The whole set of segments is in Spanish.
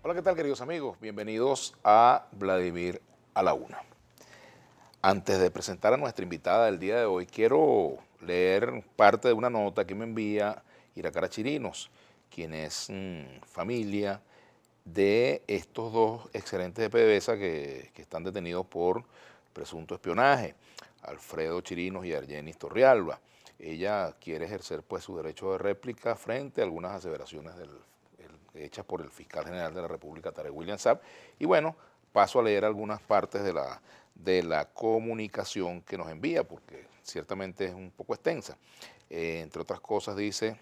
Hola, ¿qué tal, queridos amigos? Bienvenidos a Vladimir a la Una. Antes de presentar a nuestra invitada del día de hoy, quiero leer parte de una nota que me envía Iracara Chirinos, quien es familia de estos dos excelentes de PDVSA que están detenidos por presunto espionaje, Alfredo Chirinos y Argenis Torrealba. Ella quiere ejercer pues su derecho de réplica frente a algunas aseveraciones hechas por el fiscal general de la República, Tarek William Saab. Y bueno, paso a leer algunas partes de la comunicación que nos envía, porque ciertamente es un poco extensa. Entre otras cosas dice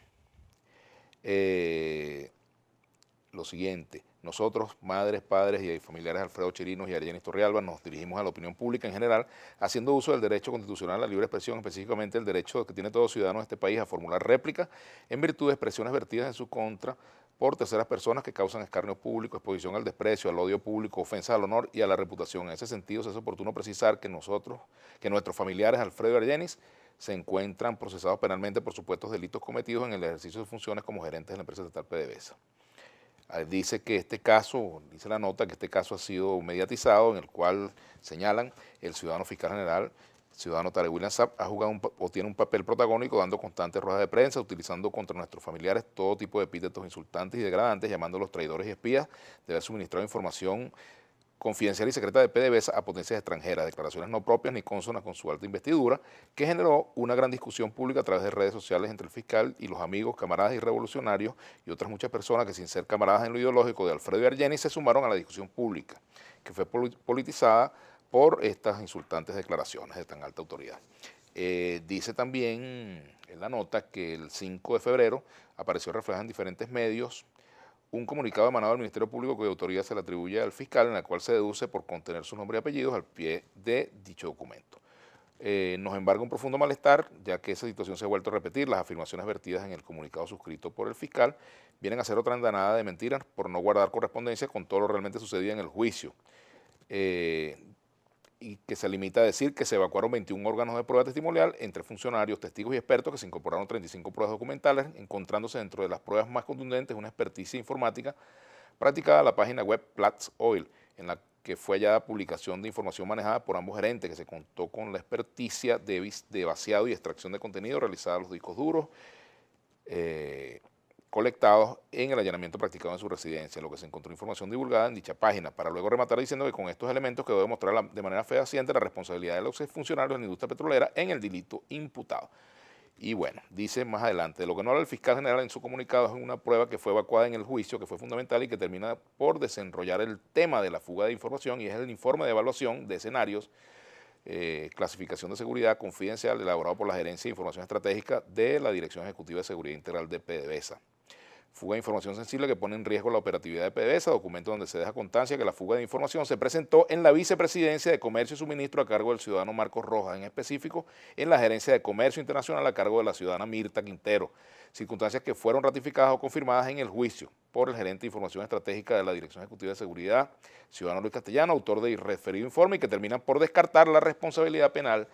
lo siguiente: nosotros, madres, padres y familiares de Alfredo Chirinos y Argenis Torrealba, nos dirigimos a la opinión pública en general, haciendo uso del derecho constitucional a la libre expresión, específicamente el derecho que tiene todo ciudadano de este país a formular réplica en virtud de expresiones vertidas en su contra por terceras personas que causan escarnio público, exposición al desprecio, al odio público, ofensas al honor y a la reputación. En ese sentido, se es oportuno precisar que nuestros familiares Alfredo y Argenis se encuentran procesados penalmente por supuestos delitos cometidos en el ejercicio de funciones como gerentes de la empresa estatal PDVSA. Dice que este caso, dice la nota, que este caso ha sido mediatizado, en el cual señalan el ciudadano fiscal general, el ciudadano Tarek William Saab, ha jugado o tiene un papel protagónico dando constantes ruedas de prensa, utilizando contra nuestros familiares todo tipo de epítetos insultantes y degradantes, llamándolos traidores y espías, de haber suministrado información confidencial y secreta de PDVSA a potencias extranjeras, declaraciones no propias ni cónsonas con su alta investidura, que generó una gran discusión pública a través de redes sociales entre el fiscal y los amigos, camaradas y revolucionarios y otras muchas personas que, sin ser camaradas en lo ideológico de Alfredo y Argenis, se sumaron a la discusión pública, que fue politizada por estas insultantes declaraciones de tan alta autoridad. Dice también en la nota que el 5 de febrero apareció reflejado en diferentes medios un comunicado emanado del Ministerio Público cuya autoría se le atribuye al fiscal, en la cual se deduce por contener sus nombres y apellidos al pie de dicho documento. Nos embarga un profundo malestar, ya que esa situación se ha vuelto a repetir. Las afirmaciones vertidas en el comunicado suscrito por el fiscal vienen a ser otra andanada de mentiras por no guardar correspondencia con todo lo realmente sucedido en el juicio. Y que se limita a decir que se evacuaron 21 órganos de prueba testimonial entre funcionarios, testigos y expertos, que se incorporaron 35 pruebas documentales, encontrándose dentro de las pruebas más contundentes una experticia informática practicada a la página web Platts Oil, en la que fue hallada publicación de información manejada por ambos gerentes, que se contó con la experticia de vaciado y extracción de contenido realizada a los discos duros, colectados en el allanamiento practicado en su residencia, lo que se encontró información divulgada en dicha página, para luego rematar diciendo que con estos elementos quedó demostrar de manera fehaciente la responsabilidad de los exfuncionarios de la industria petrolera en el delito imputado. Y bueno, dice más adelante, lo que no habla el fiscal general en su comunicado es una prueba que fue evacuada en el juicio, que fue fundamental y que termina por desenrollar el tema de la fuga de información, y es el informe de evaluación de escenarios, clasificación de seguridad confidencial elaborado por la Gerencia de Información Estratégica de la Dirección Ejecutiva de Seguridad Integral de PDVSA. Fuga de información sensible que pone en riesgo la operatividad de PDVSA, documento donde se deja constancia que la fuga de información se presentó en la Vicepresidencia de Comercio y Suministro a cargo del ciudadano Marcos Rojas, en específico en la Gerencia de Comercio Internacional a cargo de la ciudadana Mirta Quintero, circunstancias que fueron ratificadas o confirmadas en el juicio por el gerente de Información Estratégica de la Dirección Ejecutiva de Seguridad, ciudadano Luis Castellano, autor del referido informe, y que terminan por descartar la responsabilidad penal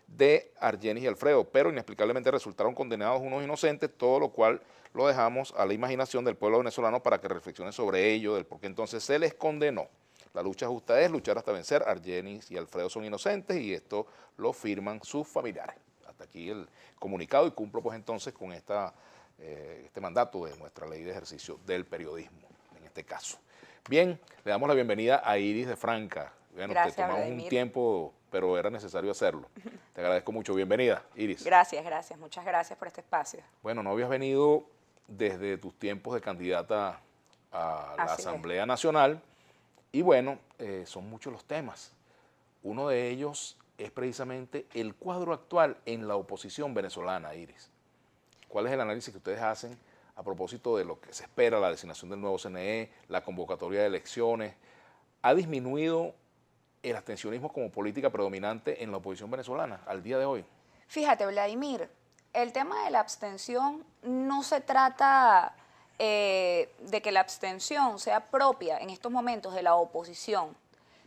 de Argenis y Alfredo, pero inexplicablemente resultaron condenados unos inocentes, todo lo cual lo dejamos a la imaginación del pueblo venezolano para que reflexione sobre ello, del por qué entonces se les condenó. La lucha justa es luchar hasta vencer. Argenis y Alfredo son inocentes y esto lo firman sus familiares. Hasta aquí el comunicado, y cumplo pues entonces con este mandato de nuestra ley de ejercicio del periodismo, en este caso. Bien, le damos la bienvenida a Iris de Franca. Bueno, te tomamos un tiempo, pero era necesario hacerlo. Te agradezco mucho. Bienvenida, Iris. Gracias. Muchas gracias por este espacio. Bueno, no habías venido desde tus tiempos de candidata a la Asamblea Nacional, y bueno, son muchos los temas. Uno de ellos es precisamente el cuadro actual en la oposición venezolana, Iris. ¿Cuál es el análisis que ustedes hacen a propósito de lo que se espera, la designación del nuevo CNE, la convocatoria de elecciones? ¿Ha disminuido el abstencionismo como política predominante en la oposición venezolana al día de hoy? Fíjate, Vladimir, el tema de la abstención no se trata de que la abstención sea propia en estos momentos de la oposición.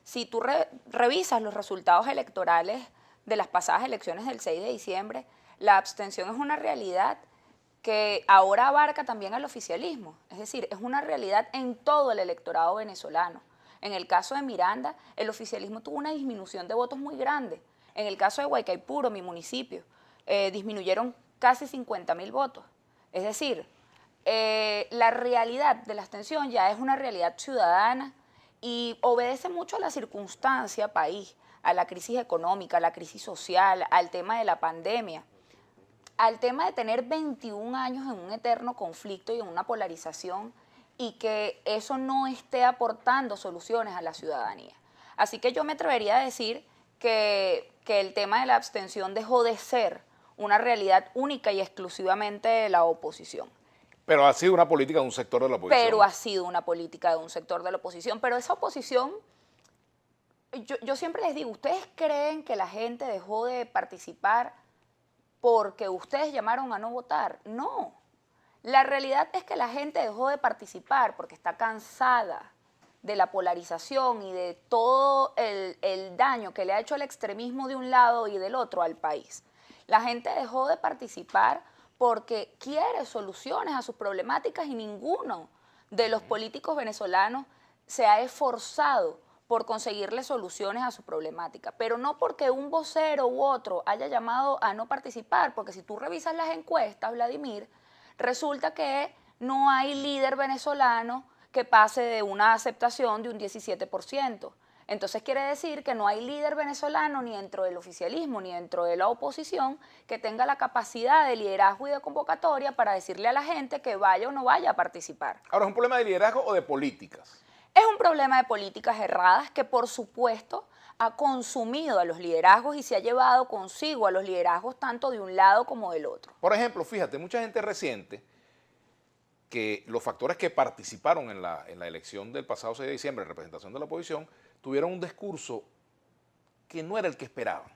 Si tú revisas los resultados electorales de las pasadas elecciones del 6 de diciembre, la abstención es una realidad que ahora abarca también al oficialismo. Es decir, es una realidad en todo el electorado venezolano. En el caso de Miranda, el oficialismo tuvo una disminución de votos muy grande. En el caso de Guaycaipuro, mi municipio, disminuyeron casi 50.000 votos. Es decir, la realidad de la abstención ya es una realidad ciudadana y obedece mucho a la circunstancia país, a la crisis económica, a la crisis social, al tema de la pandemia, al tema de tener 21 años en un eterno conflicto y en una polarización y que eso no esté aportando soluciones a la ciudadanía. Así que yo me atrevería a decir que el tema de la abstención dejó de ser una realidad única y exclusivamente de la oposición. Pero ha sido una política de un sector de la oposición. Pero ha sido una política de un sector de la oposición. Pero esa oposición, yo siempre les digo, ¿ustedes creen que la gente dejó de participar porque ustedes llamaron a no votar? No. La realidad es que la gente dejó de participar porque está cansada de la polarización y de todo el daño que le ha hecho el extremismo de un lado y del otro al país. La gente dejó de participar porque quiere soluciones a sus problemáticas y ninguno de los políticos venezolanos se ha esforzado por conseguirle soluciones a su problemática, pero no porque un vocero u otro haya llamado a no participar, porque si tú revisas las encuestas, Vladimir, resulta que no hay líder venezolano que pase de una aceptación de un 17%. Entonces quiere decir que no hay líder venezolano ni dentro del oficialismo ni dentro de la oposición que tenga la capacidad de liderazgo y de convocatoria para decirle a la gente que vaya o no vaya a participar. Ahora, ¿es un problema de liderazgo o de políticas? Es un problema de políticas erradas que, por supuesto, ha consumido a los liderazgos y se ha llevado consigo a los liderazgos tanto de un lado como del otro. Por ejemplo, fíjate, mucha gente resiente que los factores que participaron en la elección del pasado 6 de diciembre en representación de la oposición tuvieron un discurso que no era el que esperaban,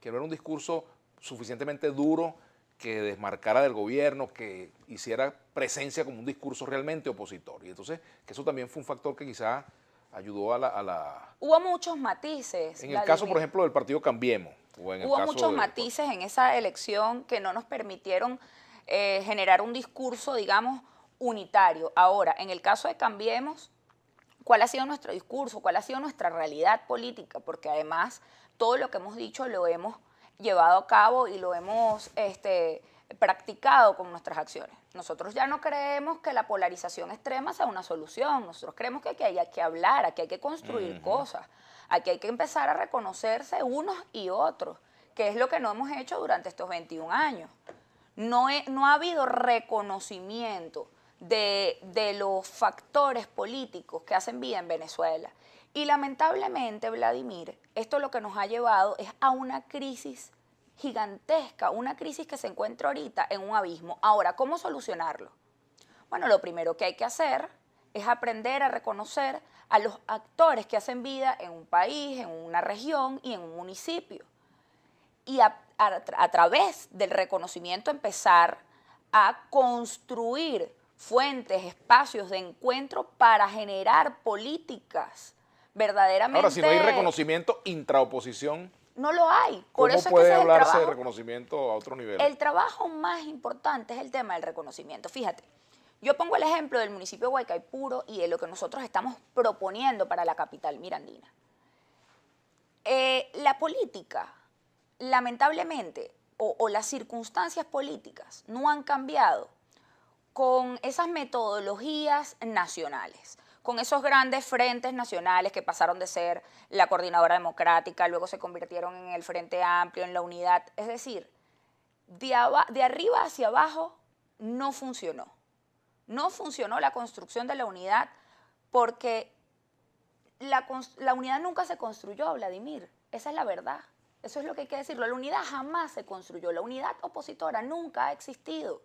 que no era un discurso suficientemente duro que desmarcara del gobierno, que hiciera presencia como un discurso realmente opositor. Y entonces, que eso también fue un factor que quizás ayudó a la... Hubo muchos matices. En el caso, por ejemplo, del partido Cambiemos. Hubo muchos matices en esa elección que no nos permitieron generar un discurso, digamos, unitario. Ahora, en el caso de Cambiemos, ¿cuál ha sido nuestro discurso? ¿Cuál ha sido nuestra realidad política? Porque además, todo lo que hemos dicho lo hemos llevado a cabo y lo hemos practicado con nuestras acciones. Nosotros ya no creemos que la polarización extrema sea una solución. Nosotros creemos que aquí hay que hablar, aquí hay que construir cosas, aquí hay que empezar a reconocerse unos y otros, que es lo que no hemos hecho durante estos 21 años. No ha habido reconocimiento de los factores políticos que hacen vida en Venezuela. Y lamentablemente, Vladimir, esto lo que nos ha llevado es a una crisis gigantesca, una crisis que se encuentra ahorita en un abismo. Ahora, ¿cómo solucionarlo? Bueno, lo primero que hay que hacer es aprender a reconocer a los actores que hacen vida en un país, en una región y en un municipio. Y a través del reconocimiento empezar a construir fuentes, espacios de encuentro para generar políticas verdaderamente... Ahora, si no hay reconocimiento intraoposición... No lo hay. Por ¿Cómo eso puede es que hablarse de reconocimiento a otro nivel? El trabajo más importante es el tema del reconocimiento. Fíjate, yo pongo el ejemplo del municipio de Guaycaipuro y de lo que nosotros estamos proponiendo para la capital mirandina. La política, lamentablemente, o las circunstancias políticas no han cambiado con esas metodologías nacionales, con esos grandes frentes nacionales que pasaron de ser la Coordinadora Democrática, luego se convirtieron en el Frente Amplio, en la Unidad. Es decir, de arriba hacia abajo no funcionó. No funcionó la construcción de la unidad porque la unidad nunca se construyó, Vladimir. Esa es la verdad. Eso es lo que hay que decirlo. La unidad jamás se construyó. La unidad opositora nunca ha existido.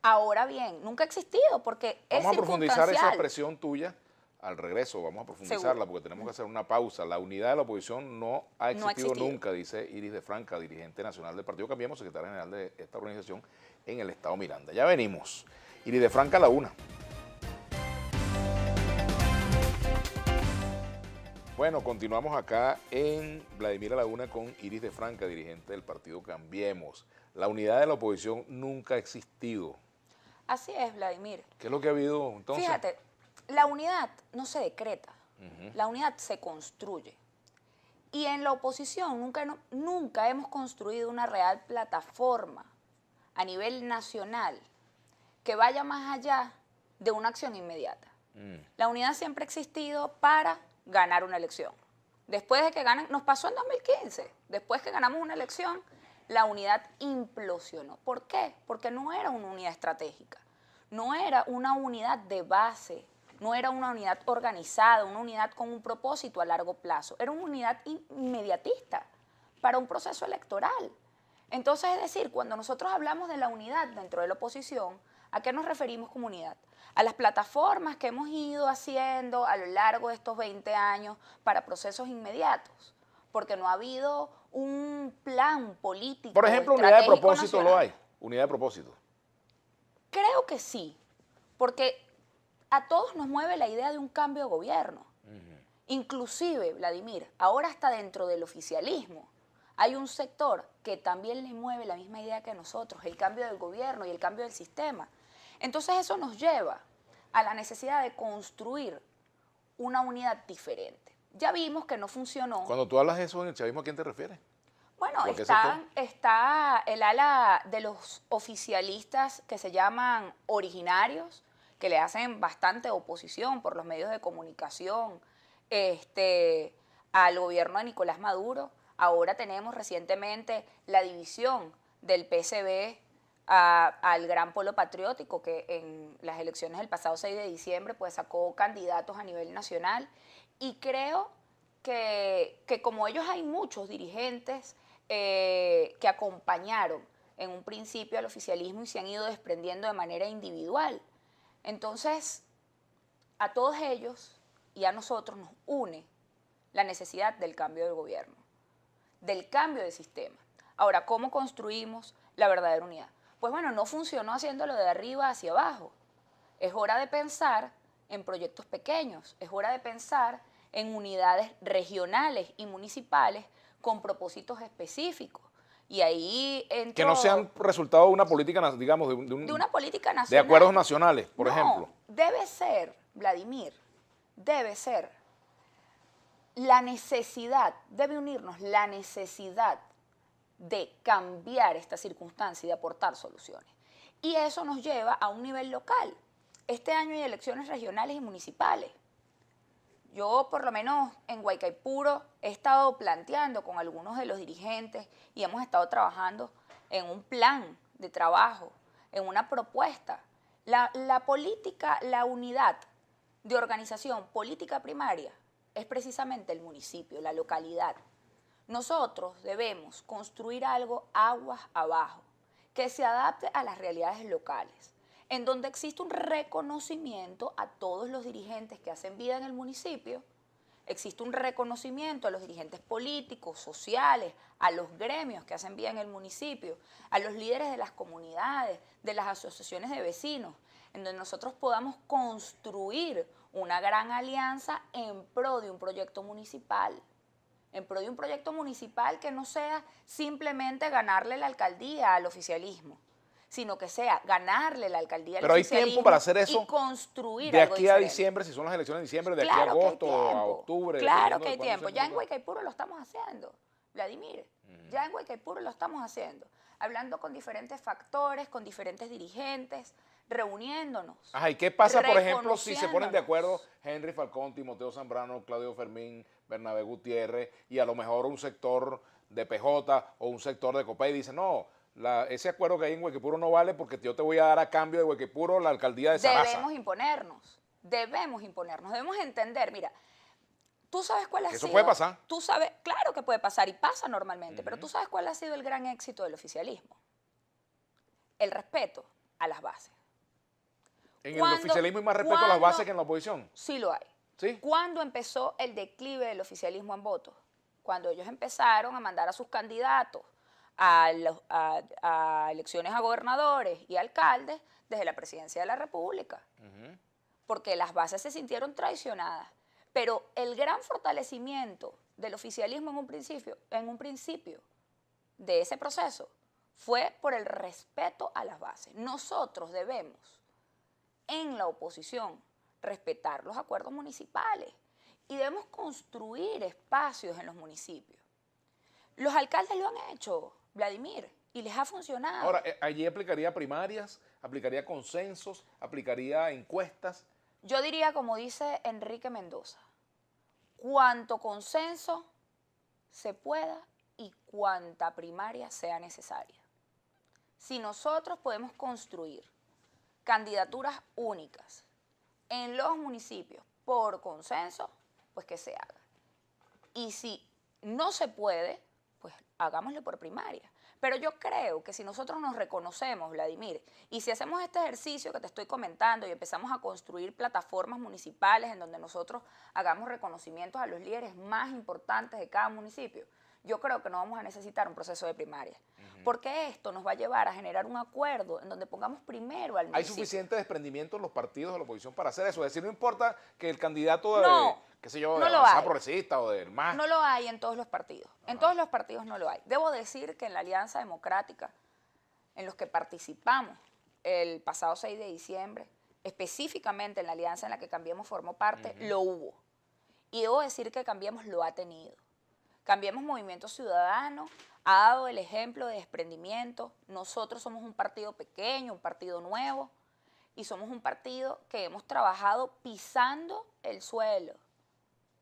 Ahora bien, nunca ha existido porque es circunstancial. Vamos a profundizar esa expresión tuya al regreso, vamos a profundizarla. Seguro. Porque tenemos que hacer una pausa. La unidad de la oposición no ha existido nunca, dice Iris de Franca, dirigente nacional del Partido Cambiemos, secretaria general de esta organización en el estado Miranda. Ya venimos. Iris de Franca, la una. Bueno, continuamos acá en Vladimir Laguna con Iris de Franca, dirigente del partido Cambiemos. La unidad de la oposición nunca ha existido. Así es, Vladimir. ¿Qué es lo que ha habido entonces? Fíjate, la unidad no se decreta, la unidad se construye. Y en la oposición nunca hemos construido una real plataforma a nivel nacional que vaya más allá de una acción inmediata. La unidad siempre ha existido para ganar una elección. Después de que ganan, nos pasó en 2015, después que ganamos una elección, la unidad implosionó. ¿Por qué? Porque no era una unidad estratégica, no era una unidad de base, no era una unidad organizada, una unidad con un propósito a largo plazo, era una unidad inmediatista para un proceso electoral. Entonces, es decir, cuando nosotros hablamos de la unidad dentro de la oposición, ¿a qué nos referimos como unidad? A las plataformas que hemos ido haciendo a lo largo de estos 20 años para procesos inmediatos, porque no ha habido un plan político. Por ejemplo, unidad de propósito nacional. Lo hay, unidad de propósito. Creo que sí, porque a todos nos mueve la idea de un cambio de gobierno. Inclusive, Vladimir, ahora hasta dentro del oficialismo hay un sector que también le mueve la misma idea que nosotros, el cambio del gobierno y el cambio del sistema. Entonces eso nos lleva a la necesidad de construir una unidad diferente. Ya vimos que no funcionó. Cuando tú hablas de eso en el chavismo, ¿a quién te refieres? Bueno, está el ala de los oficialistas que se llaman originarios, que le hacen bastante oposición por los medios de comunicación al gobierno de Nicolás Maduro. Ahora tenemos recientemente la división del PSB al Gran Polo Patriótico, que en las elecciones del pasado 6 de diciembre pues sacó candidatos a nivel nacional. Y creo que como ellos hay muchos dirigentes que acompañaron en un principio al oficialismo y se han ido desprendiendo de manera individual. Entonces, a todos ellos y a nosotros nos une la necesidad del cambio del gobierno, del cambio de sistema. Ahora, ¿cómo construimos la verdadera unidad? Pues bueno, no funcionó haciéndolo de arriba hacia abajo. Es hora de pensar en proyectos pequeños, es hora de pensar en unidades regionales y municipales con propósitos específicos. Y ahí entró, que no sean resultado de una política, digamos, de una política nacional. De acuerdos nacionales, por ejemplo. Debe ser, Vladimir, debe ser la necesidad, debe unirnos la necesidad de cambiar esta circunstancia y de aportar soluciones. Y eso nos lleva a un nivel local. Este año hay elecciones regionales y municipales. Yo, por lo menos en Guaycaipuro, he estado planteando con algunos de los dirigentes y hemos estado trabajando en un plan de trabajo, en una propuesta. La política, la unidad de organización política primaria es precisamente el municipio, la localidad. Nosotros debemos construir algo aguas abajo, que se adapte a las realidades locales, en donde existe un reconocimiento a todos los dirigentes que hacen vida en el municipio, existe un reconocimiento a los dirigentes políticos, sociales, a los gremios que hacen vida en el municipio, a los líderes de las comunidades, de las asociaciones de vecinos, en donde nosotros podamos construir una gran alianza en pro de un proyecto municipal. En pro de un proyecto municipal que no sea simplemente ganarle la alcaldía al oficialismo, sino que sea ganarle la alcaldía al oficialismo. Pero hay tiempo para hacer eso y construir de algo aquí a diferente. diciembre, si son las elecciones de diciembre, de Claro aquí a agosto, a octubre. Claro que hay tiempo. Ya en Guaycaipuro lo estamos haciendo, Vladimir. Ya en Guaycaipuro lo estamos haciendo. Hablando con diferentes factores, con diferentes dirigentes, reuniéndonos. Ajá, ¿y qué pasa, por ejemplo, si se ponen de acuerdo Henry Falcón, Timoteo Zambrano, Claudio Fermín, Bernabé Gutiérrez y a lo mejor un sector de PJ o un sector de COPEI dice, no, ese acuerdo que hay en Guaycaipuro no vale porque yo te voy a dar a cambio de Guaycaipuro la alcaldía de Sarasa? Debemos imponernos, debemos entender, mira, tú sabes cuál ha sido... Eso puede pasar. Tú sabes, claro que puede pasar y pasa normalmente, pero tú sabes cuál ha sido el gran éxito del oficialismo. El respeto a las bases. ¿En el oficialismo hay más respeto a las bases que en la oposición? Sí lo hay. ¿Sí? ¿Cuándo empezó el declive del oficialismo en votos? Cuando ellos empezaron a mandar a sus candidatos a elecciones a gobernadores y alcaldes desde la presidencia de la República. Porque las bases se sintieron traicionadas. Pero el gran fortalecimiento del oficialismo en un principio de ese proceso fue por el respeto a las bases. Nosotros debemos, en la oposición, respetar los acuerdos municipales y debemos construir espacios en los municipios. Los alcaldes lo han hecho, Vladimir, y les ha funcionado. Ahora, allí aplicaría primarias, aplicaría consensos, aplicaría encuestas. Yo diría, como dice Enrique Mendoza, cuanto consenso se pueda y cuanta primaria sea necesaria. Si nosotros podemos construir candidaturas únicas en los municipios por consenso, pues que se haga. Y si no se puede, pues hagámoslo por primaria. Pero yo creo que si nosotros nos reconocemos, Vladimir, y si hacemos este ejercicio que te estoy comentando y empezamos a construir plataformas municipales en donde nosotros hagamos reconocimientos a los líderes más importantes de cada municipio, yo creo que no vamos a necesitar un proceso de primaria. Porque esto nos va a llevar a generar un acuerdo en donde pongamos primero al municipio. ¿Hay suficiente desprendimiento en los partidos de la oposición para hacer eso? Es decir, no importa que el candidato No, qué sé yo, no de lo la hay. Progresista o del MAS. No lo hay en todos los partidos. En todos los partidos no lo hay. Debo decir que en la Alianza Democrática, en los que participamos el pasado 6 de diciembre, específicamente en la alianza en la que Cambiemos formó parte, lo hubo. Y debo decir que Cambiemos lo ha tenido. Cambiemos Movimiento Ciudadano ha dado el ejemplo de desprendimiento. Nosotros somos un partido pequeño, un partido nuevo, y somos un partido que hemos trabajado pisando el suelo.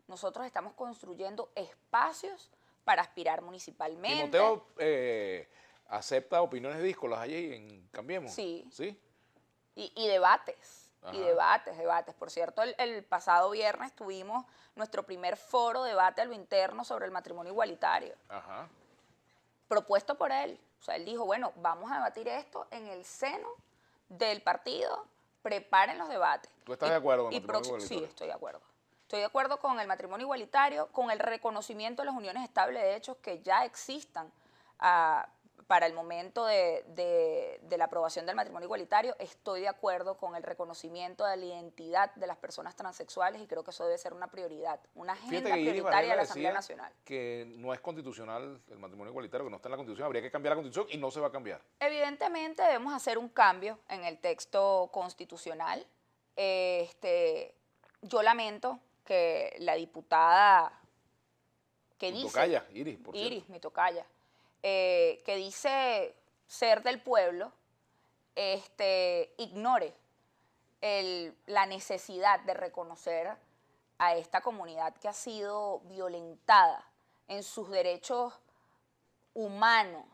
Nosotros estamos construyendo espacios para aspirar municipalmente. ¿Timoteo acepta opiniones díscolas allí en Cambiemos? Sí. ¿Sí? Y debates. Ajá. Y debates. Por cierto, el pasado viernes tuvimos nuestro primer foro debate a lo interno sobre el matrimonio igualitario. Ajá. Propuesto por él. O sea, él dijo, bueno, vamos a debatir esto en el seno del partido, preparen los debates. ¿Tú estás de acuerdo con el matrimonio igualitario? Sí, estoy de acuerdo. Estoy de acuerdo con el matrimonio igualitario, con el reconocimiento de las uniones estables de hechos que ya existan para el momento de la aprobación del matrimonio igualitario. Estoy de acuerdo con el reconocimiento de la identidad de las personas transexuales y creo que eso debe ser una prioridad, una agenda prioritaria de la Asamblea Nacional. Que no es constitucional el matrimonio igualitario, que no está en la Constitución, habría que cambiar la Constitución y no se va a cambiar. Evidentemente debemos hacer un cambio en el texto constitucional. Yo lamento que la diputada que dice... Tocaya, Iris, por cierto. Iris, mi tocaya, que dice ser del pueblo, ignore la necesidad de reconocer a esta comunidad que ha sido violentada en sus derechos humanos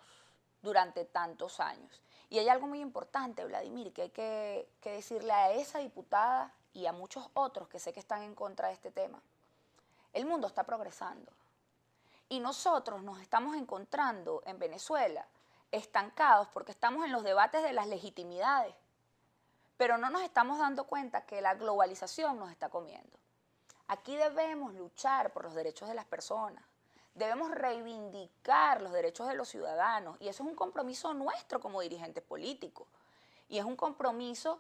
durante tantos años. Y hay algo muy importante, Vladimir, que hay que decirle a esa diputada y a muchos otros que sé que están en contra de este tema. El mundo está progresando. Y nosotros nos estamos encontrando en Venezuela estancados porque estamos en los debates de las legitimidades, pero no nos estamos dando cuenta que la globalización nos está comiendo. Aquí debemos luchar por los derechos de las personas, debemos reivindicar los derechos de los ciudadanos y eso es un compromiso nuestro como dirigentes políticos y es un compromiso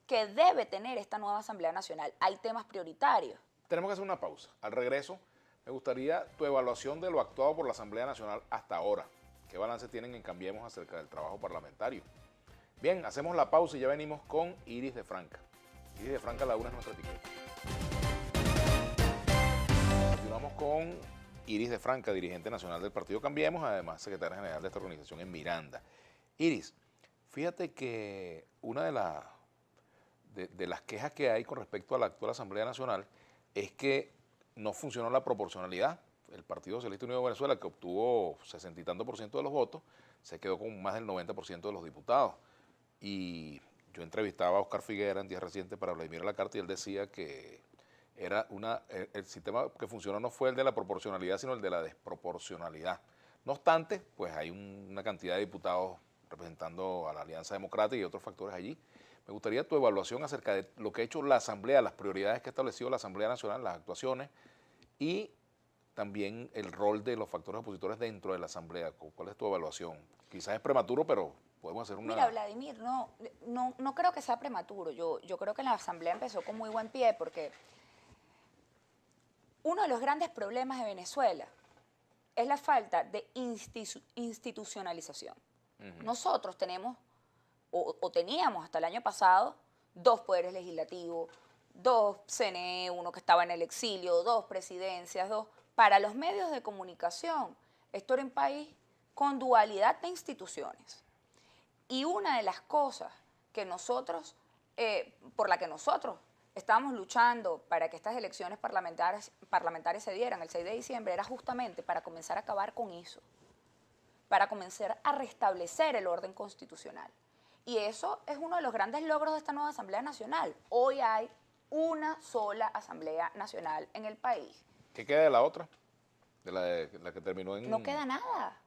que debe tener esta nueva Asamblea Nacional. Hay temas prioritarios. Tenemos que hacer una pausa. Al regreso, me gustaría tu evaluación de lo actuado por la Asamblea Nacional hasta ahora. ¿Qué balance tienen en Cambiemos acerca del trabajo parlamentario? Bien, hacemos la pausa y ya venimos con Iris de Franca. Iris de Franca, la una es nuestra etiqueta. Continuamos con Iris de Franca, dirigente nacional del partido Cambiemos, además secretaria general de esta organización en Miranda. Iris, fíjate que una de las quejas que hay con respecto a la actual Asamblea Nacional es que no funcionó la proporcionalidad. El Partido Socialista Unido de Venezuela, que obtuvo 60 y tanto % de los votos, se quedó con más del 90% de los diputados. Y yo entrevistaba a Oscar Figuera en días recientes para Vladimir Lacarta y él decía que era el sistema que funcionó no fue el de la proporcionalidad, sino el de la desproporcionalidad. No obstante, pues hay una cantidad de diputados representando a la Alianza Democrática y otros factores allí. Me gustaría tu evaluación acerca de lo que ha hecho la Asamblea, las prioridades que ha establecido la Asamblea Nacional, las actuaciones y también el rol de los factores opositores dentro de la Asamblea. ¿Cuál es tu evaluación? Quizás es prematuro, pero podemos hacer una... Mira, Vladimir, no creo que sea prematuro. Yo creo que la Asamblea empezó con muy buen pie porque uno de los grandes problemas de Venezuela es la falta de institucionalización. Nosotros tenemos, o teníamos hasta el año pasado, 2 poderes legislativos, 2 CNE, uno que estaba en el exilio, 2 presidencias, 2. Para los medios de comunicación, esto era un país con dualidad de instituciones. Y una de las cosas que nosotros, por la que nosotros estábamos luchando para que estas elecciones parlamentarias se dieran el 6 de diciembre, era justamente para comenzar a acabar con eso, para comenzar a restablecer el orden constitucional. Y eso es uno de los grandes logros de esta nueva Asamblea Nacional. Hoy hay una sola Asamblea Nacional en el país. ¿Qué queda de la otra? De la que terminó en... No queda nada,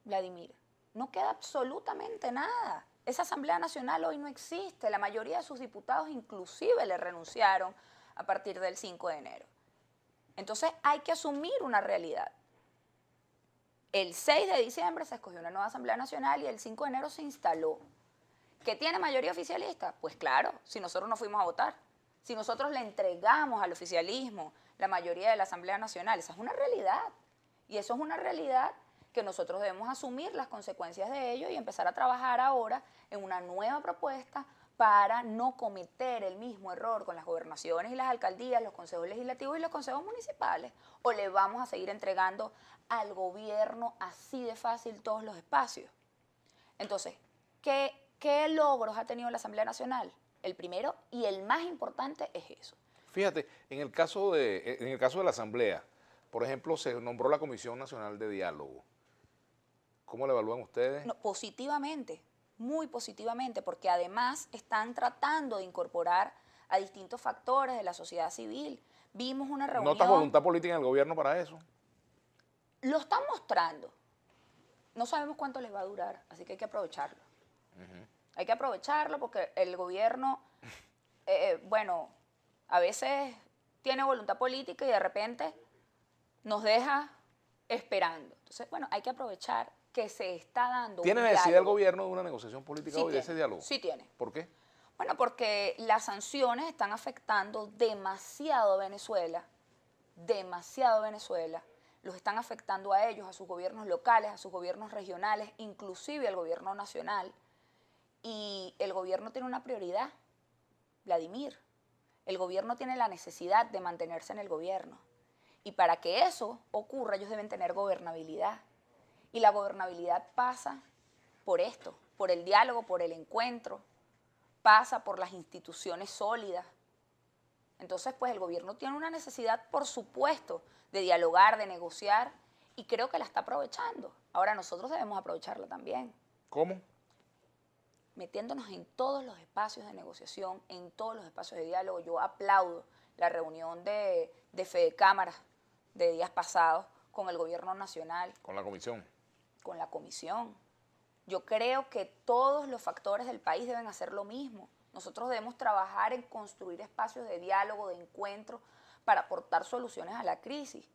Vladimir. No queda absolutamente nada. Esa Asamblea Nacional hoy no existe. La mayoría de sus diputados inclusive le renunciaron a partir del 5 de enero. Entonces hay que asumir una realidad. El 6 de diciembre se escogió una nueva Asamblea Nacional y el 5 de enero se instaló. ¿Que tiene mayoría oficialista? Pues claro, si nosotros no fuimos a votar. Si nosotros le entregamos al oficialismo la mayoría de la Asamblea Nacional, esa es una realidad. Y eso es una realidad que nosotros debemos asumir las consecuencias de ello y empezar a trabajar ahora en una nueva propuesta para no cometer el mismo error con las gobernaciones y las alcaldías, los consejos legislativos y los consejos municipales. ¿O le vamos a seguir entregando al gobierno así de fácil todos los espacios? Entonces, ¿qué logros ha tenido la Asamblea Nacional? El primero y el más importante es eso. Fíjate, en el caso de la Asamblea, por ejemplo, se nombró la Comisión Nacional de Diálogo. ¿Cómo la evalúan ustedes? No, positivamente, muy positivamente, porque además están tratando de incorporar a distintos factores de la sociedad civil. Vimos una reunión... ¿Notas voluntad política en el gobierno para eso? Lo están mostrando. No sabemos cuánto les va a durar, así que hay que aprovecharlo. Hay que aprovecharlo porque el gobierno, bueno, a veces tiene voluntad política y de repente nos deja esperando. Entonces, bueno, hay que aprovechar que se está dando ¿Tiene un necesidad el diálogo. gobierno de una negociación política Sí hoy, de ese diálogo? Sí tiene. ¿Por qué? Bueno, porque las sanciones están afectando demasiado a Venezuela, los están afectando a ellos, a sus gobiernos locales, a sus gobiernos regionales, inclusive al gobierno nacional. Y el gobierno tiene una prioridad, Vladimir. El gobierno tiene la necesidad de mantenerse en el gobierno. Y para que eso ocurra, ellos deben tener gobernabilidad. Y la gobernabilidad pasa por esto, por el diálogo, por el encuentro, pasa por las instituciones sólidas. Entonces, pues el gobierno tiene una necesidad, por supuesto, de dialogar, de negociar, y creo que la está aprovechando. Ahora nosotros debemos aprovecharla también. ¿Cómo? Metiéndonos en todos los espacios de negociación, en todos los espacios de diálogo. Yo aplaudo la reunión de Fede Cámaras de días pasados con el gobierno nacional. Con la comisión. Con la comisión. Yo creo que todos los factores del país deben hacer lo mismo. Nosotros debemos trabajar en construir espacios de diálogo, de encuentro, para aportar soluciones a la crisis.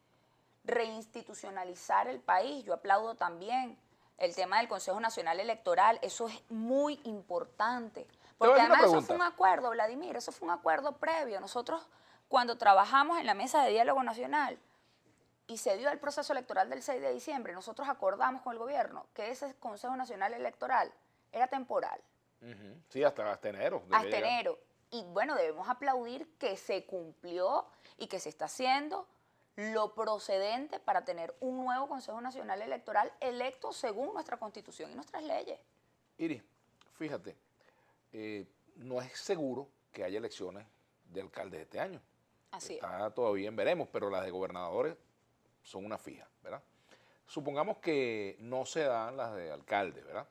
Reinstitucionalizar el país. Yo aplaudo también el tema del Consejo Nacional Electoral. Eso es muy importante. Porque además eso fue un acuerdo, Vladimir, eso fue un acuerdo previo. Nosotros, cuando trabajamos en la mesa de diálogo nacional, y se dio el proceso electoral del 6 de diciembre, nosotros acordamos con el gobierno que ese Consejo Nacional Electoral era temporal. Sí, hasta enero. Hasta enero. Y bueno, debemos aplaudir que se cumplió y que se está haciendo lo procedente para tener un nuevo Consejo Nacional Electoral electo según nuestra Constitución y nuestras leyes. Iris, fíjate, no es seguro que haya elecciones de alcaldes este año. Así Está todavía en veremos, pero las de gobernadores son una fija, ¿verdad? Supongamos que no se dan las de alcalde, ¿verdad?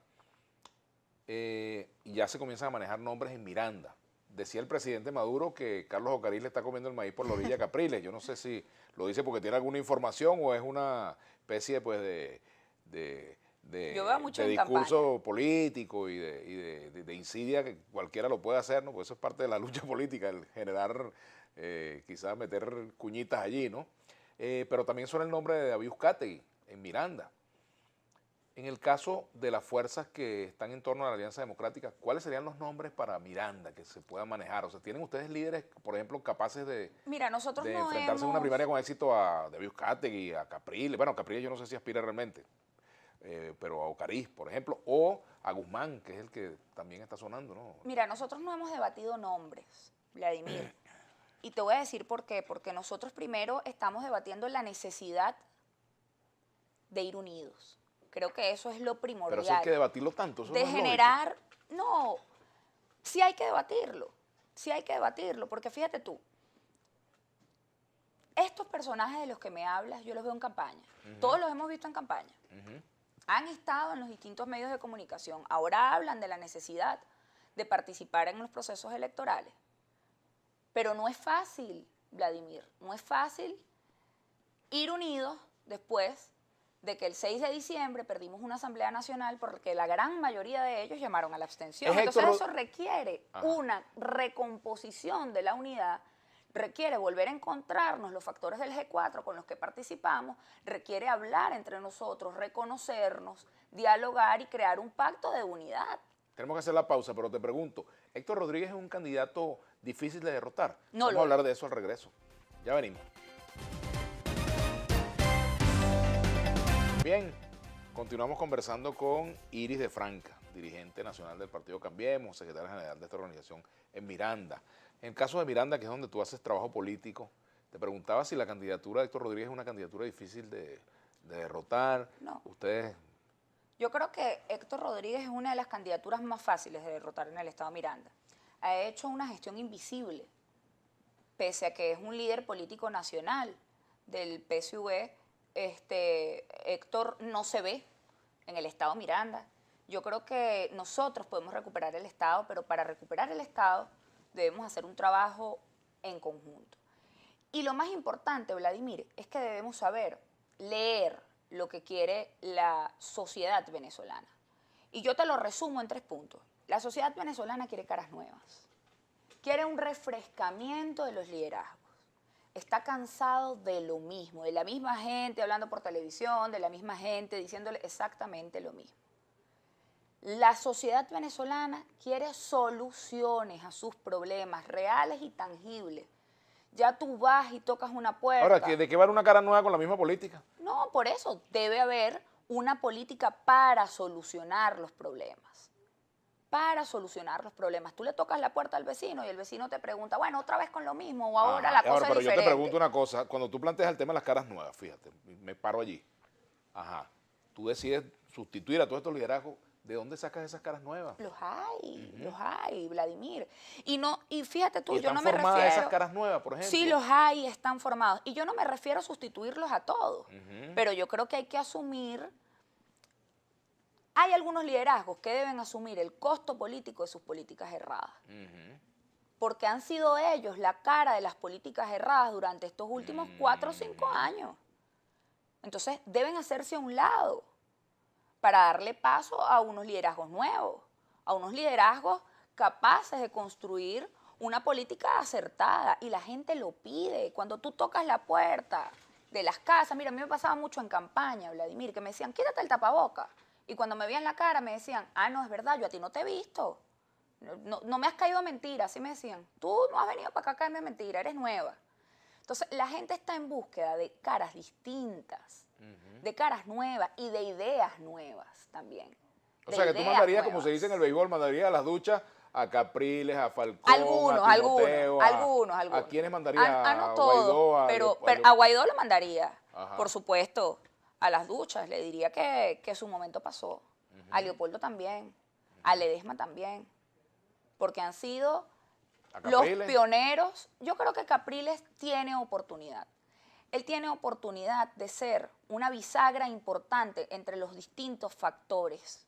Y ya se comienzan a manejar nombres en Miranda. Decía el presidente Maduro que Carlos Ocarí le está comiendo el maíz por la orilla de Capriles. Yo no sé si lo dice porque tiene alguna información o es una especie pues, de discurso político y de insidia que cualquiera lo puede hacer, ¿no? Porque eso es parte de la lucha política, el generar, quizás meter cuñitas allí, ¿no? Pero también suena el nombre de David Uzcategui en Miranda. En el caso de las fuerzas que están en torno a la Alianza Democrática, ¿cuáles serían los nombres para Miranda que se puedan manejar? O sea, ¿tienen ustedes líderes, por ejemplo, capaces Mira, nosotros de no enfrentarse en una hemos... primaria con éxito a David Uzcategui, a Capriles? Bueno, Capriles yo no sé si aspira realmente, pero a Ocariz, por ejemplo, o a Guzmán, que es el que también está sonando, ¿no? Mira, nosotros no hemos debatido nombres, Vladimir. Y te voy a decir por qué. Porque nosotros primero estamos debatiendo la necesidad de ir unidos. Creo que eso es lo primordial. Pero eso hay que debatirlo tanto, eso de no es generar, no, sí hay que debatirlo, porque fíjate tú, estos personajes de los que me hablas, yo los veo en campaña, todos los hemos visto en campaña, han estado en los distintos medios de comunicación, ahora hablan de la necesidad de participar en los procesos electorales, pero no es fácil, Vladimir, no es fácil ir unidos después de que el 6 de diciembre perdimos una Asamblea Nacional porque la gran mayoría de ellos llamaron a la abstención. Entonces eso requiere una recomposición de la unidad, requiere volver a encontrarnos los factores del G4 con los que participamos, requiere hablar entre nosotros, reconocernos, dialogar y crear un pacto de unidad. Tenemos que hacer la pausa, pero te pregunto, ¿Héctor Rodríguez es un candidato difícil de derrotar? No, vamos a hablar de eso al regreso. Ya venimos. Bien, continuamos conversando con Iris de Franca, dirigente nacional del Partido Cambiemos, secretaria general de esta organización en Miranda. En el caso de Miranda, que es donde tú haces trabajo político, te preguntaba si la candidatura de Héctor Rodríguez es una candidatura difícil de derrotar. No. Ustedes... Yo creo que Héctor Rodríguez es una de las candidaturas más fáciles de derrotar en el estado Miranda. Ha hecho una gestión invisible, pese a que es un líder político nacional del PSV. Héctor no se ve en el estado Miranda. Yo creo que nosotros podemos recuperar el estado, pero para recuperar el estado debemos hacer un trabajo en conjunto. Y lo más importante, Vladimir, es que debemos saber leer lo que quiere la sociedad venezolana. Y yo te lo resumo en 3 puntos. La sociedad venezolana quiere caras nuevas, quiere un refrescamiento de los liderazgos. Está cansado de lo mismo, de la misma gente hablando por televisión, de la misma gente diciéndole exactamente lo mismo. La sociedad venezolana quiere soluciones a sus problemas reales y tangibles. Ya tú vas y tocas una puerta. Ahora, ¿de qué va una cara nueva con la misma política? No, por eso debe haber una política para solucionar los problemas. Para solucionar los problemas. Tú le tocas la puerta al vecino y el vecino te pregunta, bueno, otra vez con lo mismo o ahora la cosa es diferente. Pero yo te pregunto una cosa, cuando tú planteas el tema de las caras nuevas, fíjate, me paro allí. Ajá, tú decides sustituir a todos estos liderazgos, ¿de dónde sacas esas caras nuevas? Los hay, Vladimir. Y fíjate tú, ¿Y yo no me están formadas refiero... esas caras nuevas, por ejemplo? Sí, los hay, están formados. Y yo no me refiero a sustituirlos a todos, pero yo creo que hay que asumir... Hay algunos liderazgos que deben asumir el costo político de sus políticas erradas. Porque han sido ellos la cara de las políticas erradas durante estos últimos 4 o 5 años. Entonces, deben hacerse a un lado para darle paso a unos liderazgos nuevos, a unos liderazgos capaces de construir una política acertada. Y la gente lo pide. Cuando tú tocas la puerta de las casas, mira, a mí me pasaba mucho en campaña, Vladimir, que me decían, quítate el tapaboca. Y cuando me veían la cara me decían, ah, no, es verdad, yo a ti no te he visto. No me has caído a mentira, así me decían. Tú no has venido para acá a caerme a mentira, eres nueva. Entonces, la gente está en búsqueda de caras distintas, de caras nuevas y de ideas nuevas también. O sea, que tú mandarías, como se dice en el béisbol, mandarías a las duchas a Capriles, a Falcón, algunos, a Timoteo, algunos. ¿A quiénes mandaría? No a todos, Guaidó, pero a Guaidó lo mandaría, Ajá. por supuesto. A las duchas, le diría que su momento pasó. A Leopoldo también, a Ledesma también, porque han sido los pioneros. Yo creo que Capriles tiene oportunidad. Él tiene oportunidad de ser una bisagra importante entre los distintos factores,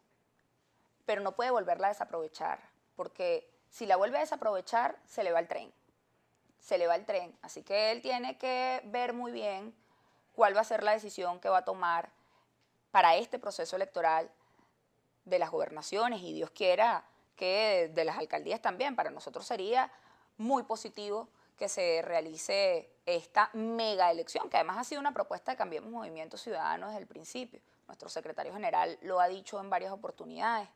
pero no puede volverla a desaprovechar, porque si la vuelve a desaprovechar, se le va el tren. Se le va el tren. Así que él tiene que ver muy bien cuál va a ser la decisión que va a tomar para este proceso electoral de las gobernaciones y Dios quiera que de las alcaldías también. Para nosotros sería muy positivo que se realice esta mega elección, que además ha sido una propuesta de Cambiemos Movimiento Ciudadano desde el principio. nuestro secretario general lo ha dicho en varias oportunidades,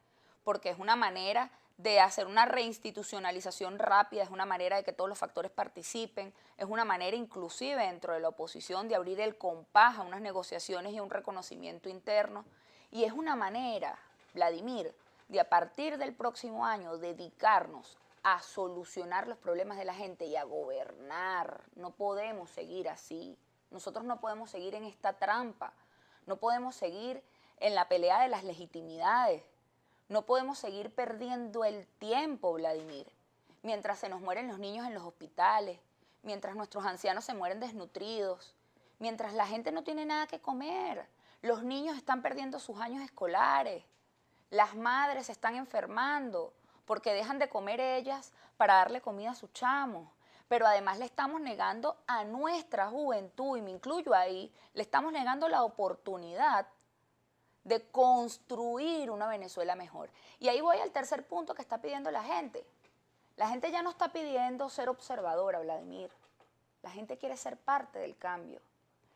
porque es una manera de hacer una reinstitucionalización rápida, es una manera de que todos los factores participen, es una manera inclusive dentro de la oposición de abrir el compás a unas negociaciones y a un reconocimiento interno, y es una manera, Vladimir, de a partir del próximo año dedicarnos a solucionar los problemas de la gente y a gobernar. No podemos seguir así. Nosotros no podemos seguir en esta trampa. No podemos seguir en la pelea de las legitimidades. No podemos seguir perdiendo el tiempo, Vladimir. Mientras se nos mueren los niños en los hospitales, mientras nuestros ancianos se mueren desnutridos, mientras la gente no tiene nada que comer, los niños están perdiendo sus años escolares, las madres se están enfermando porque dejan de comer ellas para darle comida a sus chamos. Pero además le estamos negando a nuestra juventud, y me incluyo ahí, le estamos negando la oportunidad de construir una Venezuela mejor. Y ahí voy al tercer punto que está pidiendo la gente. La gente ya no está pidiendo ser observadora, Vladimir. La gente quiere ser parte del cambio.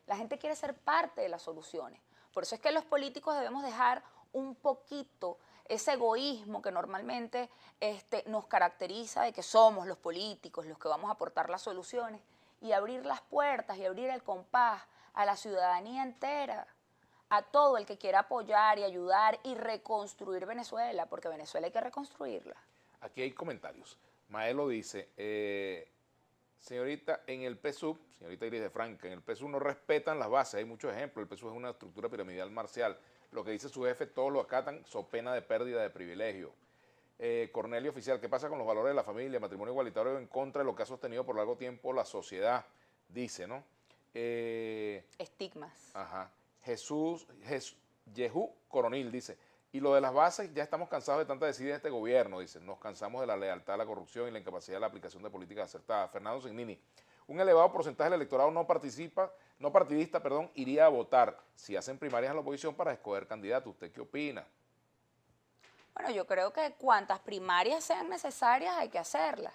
La gente quiere ser parte de las soluciones. Por eso es que los políticos debemos dejar un poquito ese egoísmo que normalmente nos caracteriza, de que somos los políticos los que vamos a aportar las soluciones, y abrir las puertas y abrir el compás a la ciudadanía entera, a todo el que quiera apoyar y ayudar y reconstruir Venezuela, porque Venezuela hay que reconstruirla. Aquí hay comentarios. Maelo dice, señorita, en el PSUV, señorita Iris de Franca, en el PSUV no respetan las bases, hay muchos ejemplos, el PSUV es una estructura piramidal marcial, lo que dice su jefe todos lo acatan, so pena de pérdida de privilegio. Cornelio Oficial, ¿qué pasa con los valores de la familia, matrimonio igualitario en contra de lo que ha sostenido por largo tiempo la sociedad? Dice, ¿no? Estigmas. Ajá. Yehú Coronil dice, y lo de las bases, ya estamos cansados de tanta desidia de este gobierno, dice, nos cansamos de la lealtad, la corrupción y la incapacidad de la aplicación de políticas acertadas. Fernando Signini, un elevado porcentaje del electorado no partidista, iría a votar si hacen primarias en la oposición para escoger candidatos. ¿Usted qué opina? Bueno, yo creo que cuantas primarias sean necesarias hay que hacerlas.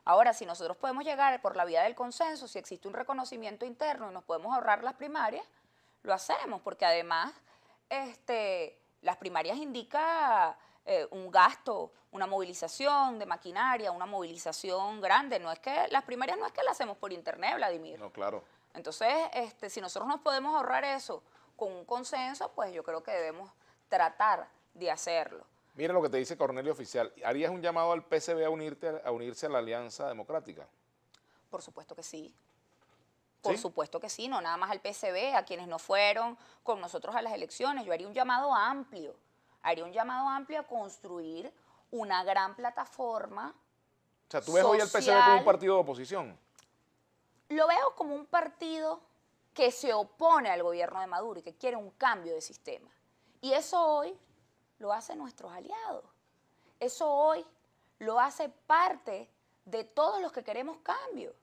Ahora, si nosotros podemos llegar por la vía del consenso, si existe un reconocimiento interno y nos podemos ahorrar las primarias, lo hacemos, porque además las primarias indican un gasto, una movilización de maquinaria, una movilización grande. Las primarias no es que las hacemos por internet, Vladimir. No, claro. Entonces, si nosotros nos podemos ahorrar eso con un consenso, pues yo creo que debemos tratar de hacerlo. Mira lo que te dice Cornelio Oficial. ¿Harías un llamado al PSV a unirse a la Alianza Democrática? Por supuesto que sí. Por supuesto que sí, no nada más al PSV, a quienes no fueron con nosotros a las elecciones. Yo haría un llamado amplio a construir una gran plataforma. O sea, ¿tú ves hoy al PSV como un partido de oposición? Lo veo como un partido que se opone al gobierno de Maduro y que quiere un cambio de sistema. Y eso hoy lo hacen nuestros aliados. Eso hoy lo hace parte de todos los que queremos cambio.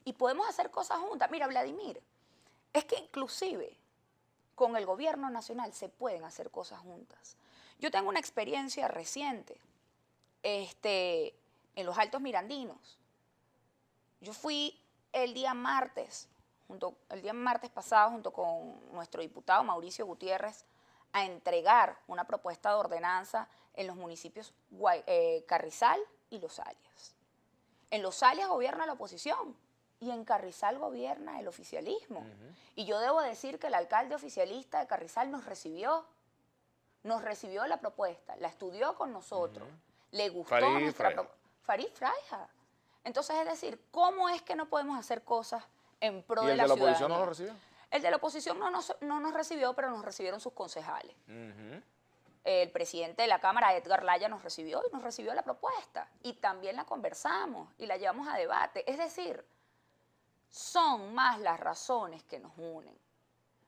Y podemos hacer cosas juntas. Mira, Vladimir, es que inclusive con el gobierno nacional se pueden hacer cosas juntas. Yo tengo una experiencia reciente en los Altos Mirandinos. Yo fui el día martes pasado, junto con nuestro diputado Mauricio Gutiérrez, a entregar una propuesta de ordenanza en los municipios Carrizal y Los Alias. En Los Alias gobierna la oposición y en Carrizal gobierna el oficialismo. Y yo debo decir que el alcalde oficialista de Carrizal nos recibió la propuesta, la estudió con nosotros, le gustó nuestra propuesta. Farid Fraija. Entonces, es decir, ¿cómo es que no podemos hacer cosas en pro de la ciudadanía? ¿Y el de la oposición no lo recibió? El de la oposición no nos recibió, pero nos recibieron sus concejales. El presidente de la Cámara, Edgar Laya, nos recibió y nos recibió la propuesta. Y también la conversamos y la llevamos a debate. Es decir, son más las razones que nos unen.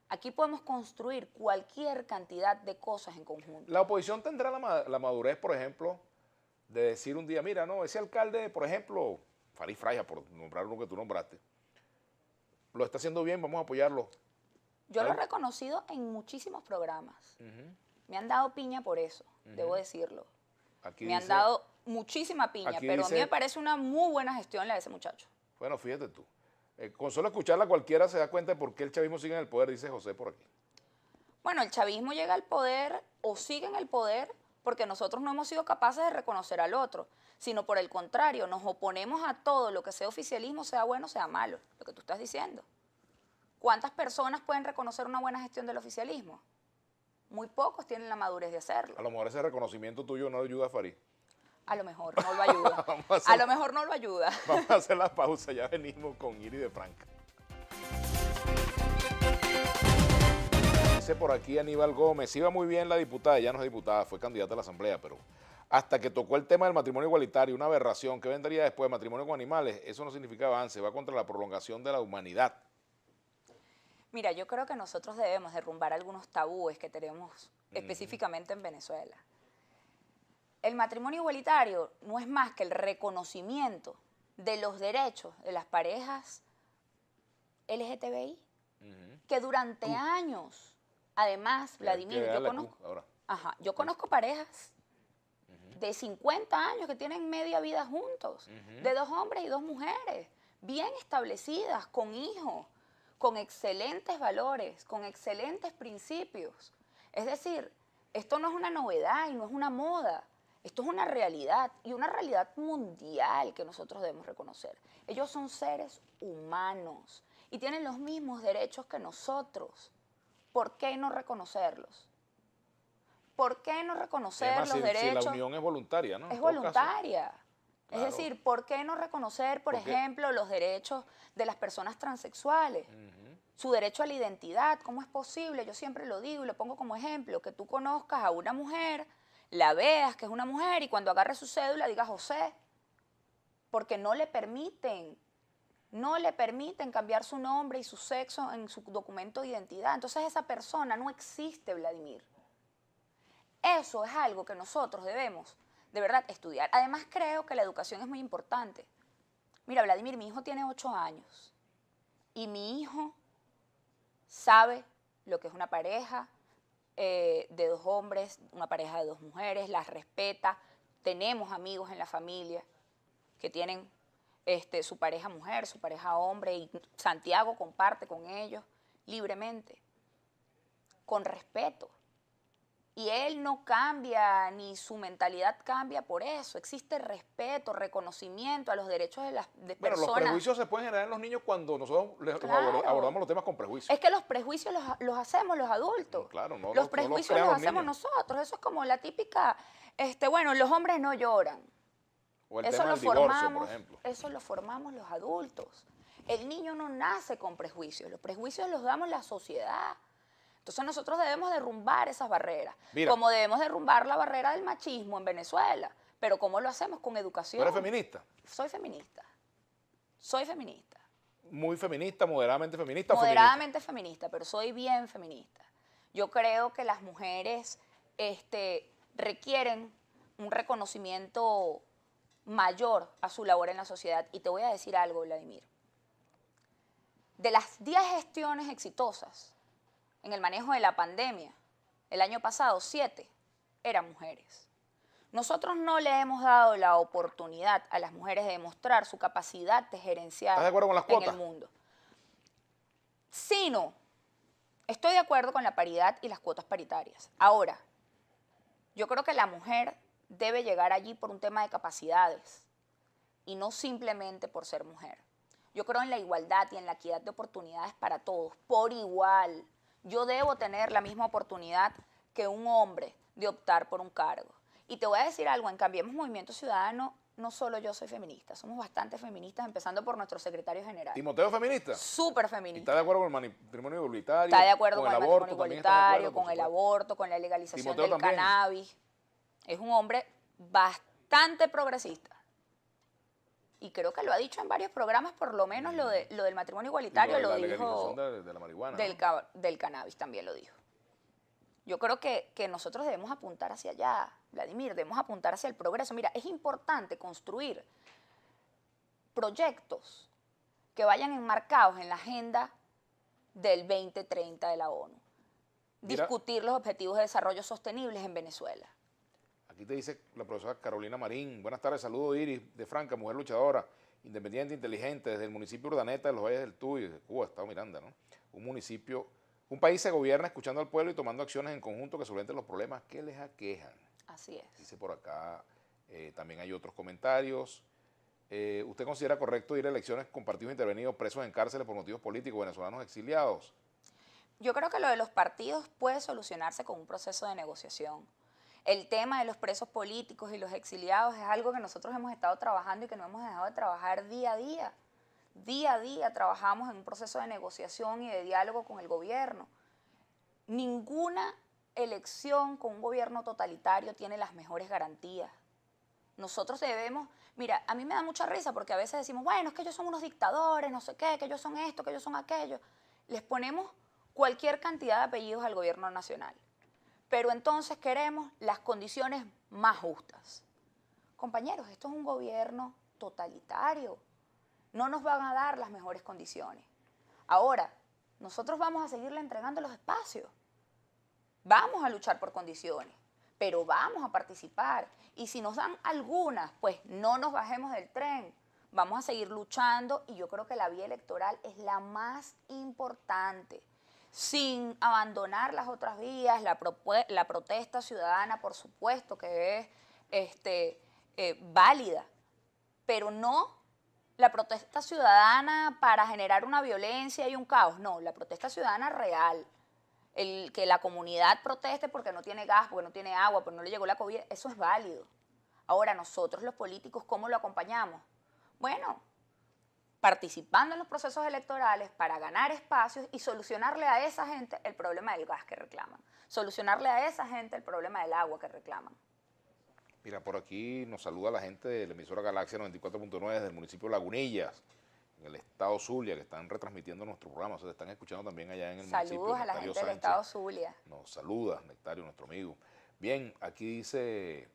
Aquí podemos construir cualquier cantidad de cosas en conjunto. ¿La oposición tendrá la madurez, por ejemplo, de decir un día, mira, no, ese alcalde, por ejemplo, Farid Fraija, por nombrar uno que tú nombraste, lo está haciendo bien, vamos a apoyarlo? Yo lo he reconocido en muchísimos programas. Me han dado piña por eso, debo decirlo. Me han dado muchísima piña, pero a mí me parece una muy buena gestión la de ese muchacho. Bueno, fíjate tú. Con solo escucharla cualquiera se da cuenta de por qué el chavismo sigue en el poder, dice José por aquí. Bueno, el chavismo llega al poder o sigue en el poder porque nosotros no hemos sido capaces de reconocer al otro, sino por el contrario, nos oponemos a todo lo que sea oficialismo, sea bueno, sea malo, lo que tú estás diciendo. ¿Cuántas personas pueden reconocer una buena gestión del oficialismo? Muy pocos tienen la madurez de hacerlo. A lo mejor ese reconocimiento tuyo no le ayuda a Farid. A lo mejor no lo ayuda. A lo mejor no lo ayuda. Vamos a hacer la pausa, ya venimos con Iris de Franca. Dice por aquí Aníbal Gómez, iba muy bien la diputada, ya no es diputada, fue candidata a la asamblea, pero hasta que tocó el tema del matrimonio igualitario, una aberración, ¿qué vendría después? Matrimonio con animales, eso no significa avance, va contra la prolongación de la humanidad. Mira, yo creo que nosotros debemos derrumbar algunos tabúes que tenemos específicamente en Venezuela. El matrimonio igualitario no es más que el reconocimiento de los derechos de las parejas LGTBI, que durante años, además, Vladimir, yo conozco parejas de 50 años que tienen media vida juntos, de 2 hombres y 2 mujeres, bien establecidas, con hijos, con excelentes valores, con excelentes principios. Es decir, esto no es una novedad y no es una moda. Esto es una realidad y una realidad mundial que nosotros debemos reconocer. Ellos son seres humanos y tienen los mismos derechos que nosotros. ¿Por qué no reconocerlos? ¿Por qué no reconocer Además, los derechos? Si la unión es voluntaria, ¿no? Es voluntaria. Claro. Es decir, ¿por qué no reconocer, por ejemplo, los derechos de las personas transexuales? Su derecho a la identidad, ¿cómo es posible? Yo siempre lo digo y lo pongo como ejemplo, que tú conozcas a una mujer, la veas que es una mujer y cuando agarre su cédula diga José, porque no le permiten cambiar su nombre y su sexo en su documento de identidad. Entonces esa persona no existe, Vladimir. Eso es algo que nosotros debemos de verdad estudiar. Además creo que la educación es muy importante. Mira, Vladimir, mi hijo tiene 8 años y mi hijo sabe lo que es una pareja de 2 hombres, una pareja de 2 mujeres, las respeta. Tenemos amigos en la familia que tienen su pareja mujer, su pareja hombre, y Santiago comparte con ellos libremente, con respeto. Y él no cambia, ni su mentalidad cambia por eso. Existe respeto, reconocimiento a los derechos de las personas. Bueno, los prejuicios se pueden generar en los niños cuando nosotros abordamos los temas con prejuicios. Es que los prejuicios los hacemos los adultos. Claro, no los prejuicios los hacemos nosotros. Eso es como la típica, bueno, los hombres no lloran. O el tema del divorcio, por ejemplo. Eso lo formamos los adultos. El niño no nace con prejuicios. Los prejuicios los damos la sociedad. Entonces nosotros debemos derrumbar esas barreras, como debemos derrumbar la barrera del machismo en Venezuela. Pero ¿cómo lo hacemos? Con educación. ¿Tú eres feminista? Soy feminista. Soy feminista. ¿Muy feminista, moderadamente feminista o moderadamente feminista, pero soy bien feminista. Yo creo que las mujeres requieren un reconocimiento mayor a su labor en la sociedad. Y te voy a decir algo, Vladimir. De las 10 gestiones exitosas en el manejo de la pandemia, el año pasado 7 eran mujeres. Nosotros no le hemos dado la oportunidad a las mujeres de demostrar su capacidad de gerenciar ¿Estás de acuerdo con las cuotas? En el mundo. Sí, no. Estoy de acuerdo con la paridad y las cuotas paritarias. Ahora, yo creo que la mujer debe llegar allí por un tema de capacidades y no simplemente por ser mujer. Yo creo en la igualdad y en la equidad de oportunidades para todos, por igual. Yo debo tener la misma oportunidad que un hombre de optar por un cargo. Y te voy a decir algo, en Cambiemos Movimiento Ciudadano, no solo yo soy feminista, somos bastante feministas, empezando por nuestro secretario general. ¿Timoteo es feminista? Súper feminista. ¿Está de acuerdo con el matrimonio igualitario? Está de acuerdo con el matrimonio igualitario, con el aborto, con la legalización del cannabis. Es un hombre bastante progresista. Y creo que lo ha dicho en varios programas, por lo menos lo del matrimonio igualitario lo dijo. De la marihuana. Del cannabis también lo dijo. Yo creo que nosotros debemos apuntar hacia allá, Vladimir, debemos apuntar hacia el progreso. Mira, es importante construir proyectos que vayan enmarcados en la agenda del 2030 de la ONU. Discutir los objetivos de desarrollo sostenibles en Venezuela. Aquí te dice la profesora Carolina Marín. Buenas tardes, saludos Iris de Franca, mujer luchadora, independiente, inteligente, desde el municipio Urdaneta de los Valles del Tuy, de Cuba, Estado Miranda, ¿no? Un Un país se gobierna escuchando al pueblo y tomando acciones en conjunto que solventen los problemas que les aquejan. Así es. Dice por acá, también hay otros comentarios. ¿Usted considera correcto ir a elecciones con partidos intervenidos presos en cárceles por motivos políticos, venezolanos exiliados? Yo creo que lo de los partidos puede solucionarse con un proceso de negociación. El tema de los presos políticos y los exiliados es algo que nosotros hemos estado trabajando y que no hemos dejado de trabajar día a día. Día a día trabajamos en un proceso de negociación y de diálogo con el gobierno. Ninguna elección con un gobierno totalitario tiene las mejores garantías. Nosotros debemos, mira, a mí me da mucha risa porque a veces decimos, bueno, es que ellos son unos dictadores, no sé qué, que ellos son esto, que ellos son aquello. Les ponemos cualquier cantidad de apellidos al gobierno nacional. Pero entonces queremos las condiciones más justas. Compañeros, esto es un gobierno totalitario. No nos van a dar las mejores condiciones. Ahora, nosotros vamos a seguirle entregando los espacios. Vamos a luchar por condiciones, pero vamos a participar. Y si nos dan algunas, pues no nos bajemos del tren. Vamos a seguir luchando y yo creo que la vía electoral es la más importante. Sin abandonar las otras vías, la protesta ciudadana, por supuesto que es válida, pero no la protesta ciudadana para generar una violencia y un caos, no, la protesta ciudadana real. El que la comunidad proteste porque no tiene gas, porque no tiene agua, porque no le llegó la COVID, eso es válido. Ahora nosotros los políticos, ¿cómo lo acompañamos? Bueno, participando en los procesos electorales para ganar espacios y solucionarle a esa gente el problema del gas que reclaman, solucionarle a esa gente el problema del agua que reclaman. Mira, por aquí nos saluda la gente de la emisora Galaxia 94.9 del municipio de Lagunillas, en el estado Zulia, que están retransmitiendo nuestro programa, o sea, están escuchando también allá en el municipio. Saludos a la gente del estado Zulia. Nos saluda, Nectario, nuestro amigo. Bien, aquí dice,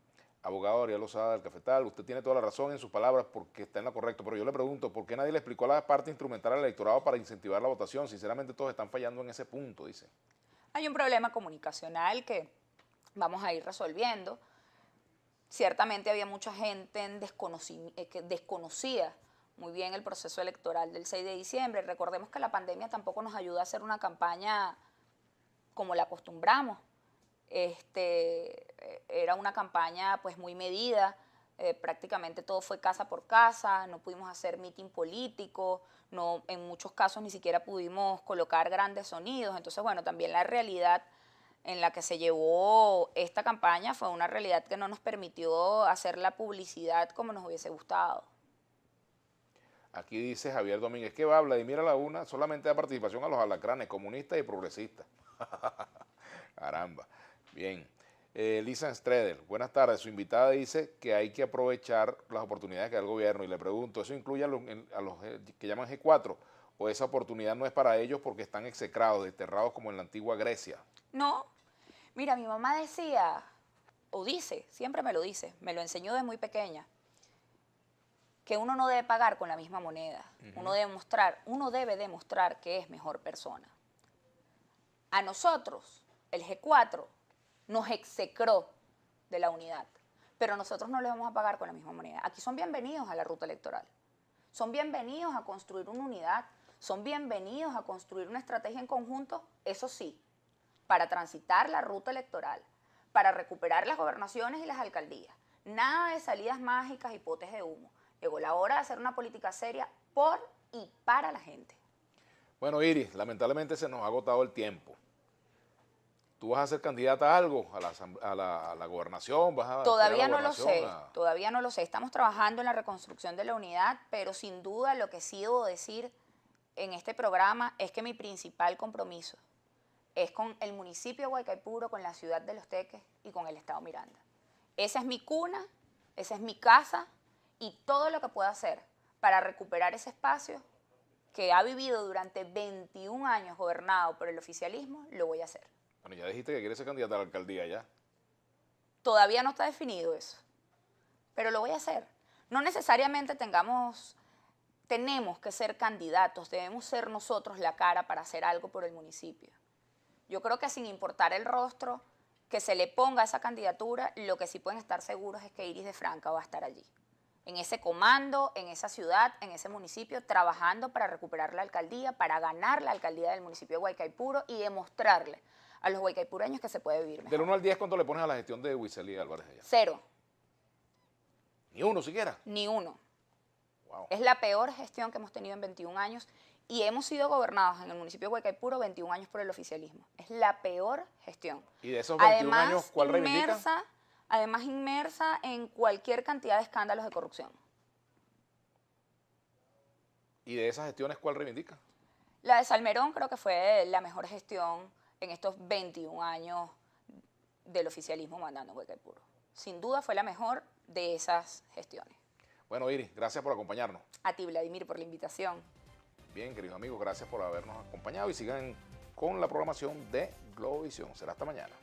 abogado Ariel Lozada del Cafetal, usted tiene toda la razón en sus palabras porque está en lo correcto, pero yo le pregunto, ¿por qué nadie le explicó la parte instrumental al electorado para incentivar la votación? Sinceramente todos están fallando en ese punto, dice. Hay un problema comunicacional que vamos a ir resolviendo. Ciertamente había mucha gente que desconocía muy bien el proceso electoral del 6 de diciembre. Recordemos que la pandemia tampoco nos ayuda a hacer una campaña como la acostumbramos. Era una campaña pues muy medida, prácticamente todo fue casa por casa, no pudimos hacer mitin político, no, en muchos casos ni siquiera pudimos colocar grandes sonidos. Entonces, bueno, también la realidad en la que se llevó esta campaña fue una realidad que no nos permitió hacer la publicidad como nos hubiese gustado. Aquí dice Javier Domínguez, ¿qué va? Vladimir Laguna solamente da participación a los alacranes, comunistas y progresistas. Caramba. Bien. Lisa Stredel, buenas tardes. Su invitada dice que hay que aprovechar las oportunidades que da el gobierno y le pregunto, ¿eso incluye a los que llaman G4 o esa oportunidad no es para ellos porque están execrados, desterrados como en la antigua Grecia? No. Mira, mi mamá decía, o dice, siempre me lo dice, me lo enseñó desde muy pequeña, que uno no debe pagar con la misma moneda. Uno debe demostrar que es mejor persona. A nosotros, el G4 nos execró de la unidad, pero nosotros no le vamos a pagar con la misma moneda. Aquí son bienvenidos a la ruta electoral. Son bienvenidos a construir una unidad, son bienvenidos a construir una estrategia en conjunto, eso sí, para transitar la ruta electoral, para recuperar las gobernaciones y las alcaldías. Nada de salidas mágicas y potes de humo. Llegó la hora de hacer una política seria por y para la gente. Bueno, Iris, lamentablemente se nos ha agotado el tiempo. ¿Tú vas a ser candidata a algo? ¿A la gobernación? Todavía no lo sé, todavía no lo sé. Estamos trabajando en la reconstrucción de la unidad, pero sin duda lo que sí debo decir en este programa es que mi principal compromiso es con el municipio de Guaycaipuro, con la ciudad de Los Teques y con el estado Miranda. Esa es mi cuna, esa es mi casa y todo lo que pueda hacer para recuperar ese espacio que ha vivido durante 21 años gobernado por el oficialismo, lo voy a hacer. Bueno, ya dijiste que quieres ser candidata a la alcaldía ya. Todavía no está definido eso, pero lo voy a hacer. No necesariamente tenemos que ser candidatos, debemos ser nosotros la cara para hacer algo por el municipio. Yo creo que sin importar el rostro que se le ponga a esa candidatura, lo que sí pueden estar seguros es que Iris de Franca va a estar allí. en ese comando, en esa ciudad, en ese municipio, trabajando para recuperar la alcaldía, para ganar la alcaldía del municipio de Guaycaipuro y demostrarle a los guaycaipureños que se puede vivir mejor. Del 1 al 10, ¿cuánto le pones a la gestión de Wicely Álvarez allá? 0. ¿Ni uno siquiera? Ni uno. Wow. Es la peor gestión que hemos tenido en 21 años y hemos sido gobernados en el municipio de Guaycaipuro 21 años por el oficialismo. Es la peor gestión. ¿Y de esos 21 años cuál reivindica? Además inmersa en cualquier cantidad de escándalos de corrupción. ¿Y de esas gestiones cuál reivindica? La de Salmerón creo que fue la mejor gestión en estos 21 años del oficialismo mandando en Guaycaipuro. Sin duda fue la mejor de esas gestiones. Bueno, Iris, gracias por acompañarnos. A ti, Vladimir, por la invitación. Bien, queridos amigos, gracias por habernos acompañado y sigan con la programación de Globovisión. Será hasta mañana.